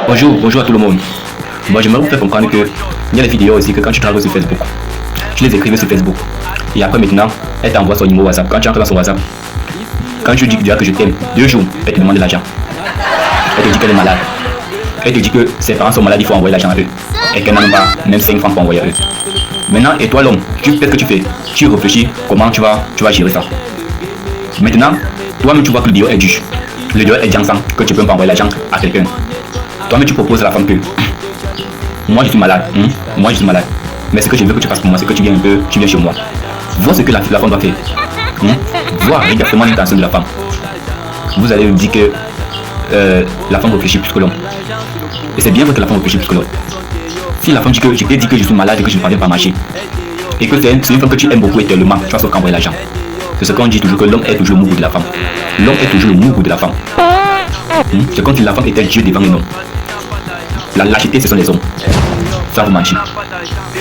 Bonjour à tout le monde. Moi, j'aimerais vous faire comprendre que il y a des vidéos aussi que quand tu travailles sur Facebook, tu les écrivais sur Facebook. Et après maintenant, elle t'envoie son numéro WhatsApp. Quand tu entres dans son WhatsApp, quand tu dis déjà que je t'aime, 2 jours, elle te demande de l'argent. Elle te dit qu'elle est malade. Elle te dit que ses parents sont malades, il faut envoyer l'argent à eux. Et qu'elle n'a même pas même 5 francs pour envoyer à eux. Maintenant, et toi l'homme, qu'est-ce que tu fais? Tu réfléchis comment tu vas gérer ça. Maintenant, toi-même tu vois que le deal est dur. Le deal est dansant, que tu peux pas envoyer l'argent à quelqu'un. Toi-même tu proposes à la femme que moi je suis malade, moi je suis malade. Mais ce que je veux que tu fasses pour moi, c'est que tu viens chez moi. Vois ce que la femme va faire. Vois exactement l'intention de la femme. Vous allez me dire que la femme réfléchit plus que l'homme. Et c'est bien vrai que la femme réfléchit plus que l'homme. Si la femme dit que je t'ai dit que je suis malade et que je ne parviens pas à marcher, et que c'est une femme que tu aimes beaucoup éternellement, tu vas envoyer l'argent. C'est ce qu'on dit toujours, que l'homme est toujours le mougou de la femme. L'homme est toujours le mougou de la femme. C'est comme si la femme était Dieu devant les hommes. La lâcheté, ce sont les hommes. Ça vous mentir.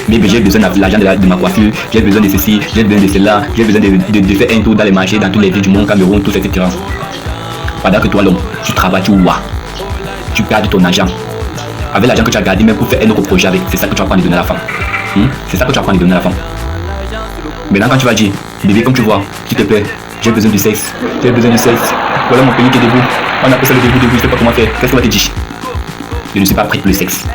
Mais j'ai besoin de l'argent de ma coiffure, j'ai besoin de ceci, j'ai besoin de cela, j'ai besoin de faire un tour dans les marchés, dans toutes les villes du monde, Cameroun, tout, etc. Pendant que toi, l'homme, tu travailles, tu gardes ton argent. Avec l'argent que tu as gardé, même pour faire un autre projet avec, c'est ça que tu vas prendre et donner à la femme. C'est ça que tu vas prendre et donner à la femme. Maintenant, quand tu vas dire, bébé, comme tu vois, s'il te plaît, j'ai besoin du sexe, j'ai besoin du sexe. Voilà mon pays qui est debout. On appelle ça le debout, je sais pas comment faire. Qu'est-ce qu'on va te dire? Je ne suis pas prêt pour le sexe.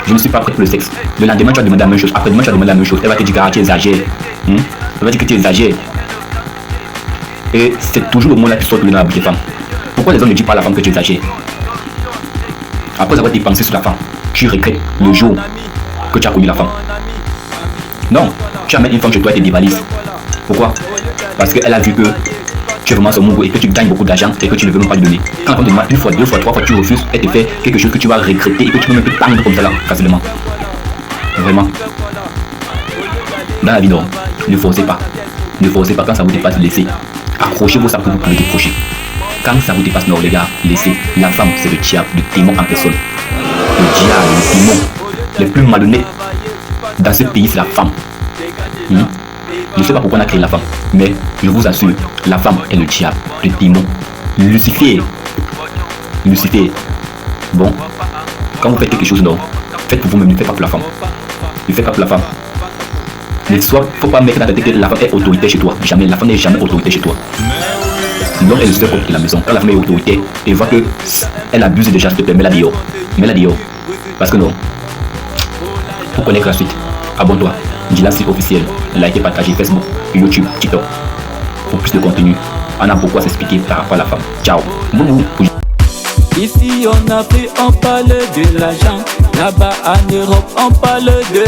Je ne suis pas prêt pour le sexe. Le lendemain, tu vas demander la même chose. Après-demain, tu vas demander la même chose. Elle va te dire que tu exagères. Elle va dire que tu exagères. Et c'est toujours le mot là qui sort dans la bouche des femmes. Pourquoi les hommes ne disent pas à la femme que tu exagères? Après avoir dépensé sur la femme, tu regrettes le jour que tu as connu la femme. Non, tu amènes une femme chez toi et te dévalises. Pourquoi? Parce qu'elle a vu que tu es vraiment son mougou et que tu gagnes beaucoup d'argent et que tu ne veux même pas lui donner. Quand la femme te demande une fois, 2 fois, 3 fois, tu refuses, elle te fait quelque chose que tu vas regretter et que tu peux même te tendre comme ça là, facilement. Vraiment. Dans la vie, non, ne forcez pas. Ne forcez pas. Quand ça vous dépasse, laissez. Accrochez vos sacs pour vous pouvez décrocher. Quand ça vous dépasse, non les gars, laissez. La femme, c'est le diable, le démon en personne. Le diable, le démon. Les plus malhonnêtes dans ce pays, c'est la femme. Je ne sais pas pourquoi on a créé la femme, mais je vous assure, la femme est le diable, le démon, Lucifer. Bon, quand vous faites quelque chose, non, faites pour vous-même, ne faites pas pour la femme. Ne faites pas pour la femme. Ne faut pas mettre dans la tête que la femme est autorité chez toi. Jamais, la femme n'est jamais autorité chez toi. L'homme est le seul homme de la maison. Quand la femme est autorité et voit que elle abuse déjà, s'il te plaît, mets-la dehors. Mets-la dehors. Parce que non. Pour connaître la suite, abonne-toi. Dis-la site officiel. Likez, partagez Facebook, YouTube, TikTok. Pour plus de contenu, on a beaucoup à s'expliquer par rapport à la femme. Ciao. Ici en Afrique on parle de l'argent, là-bas en Europe on parle de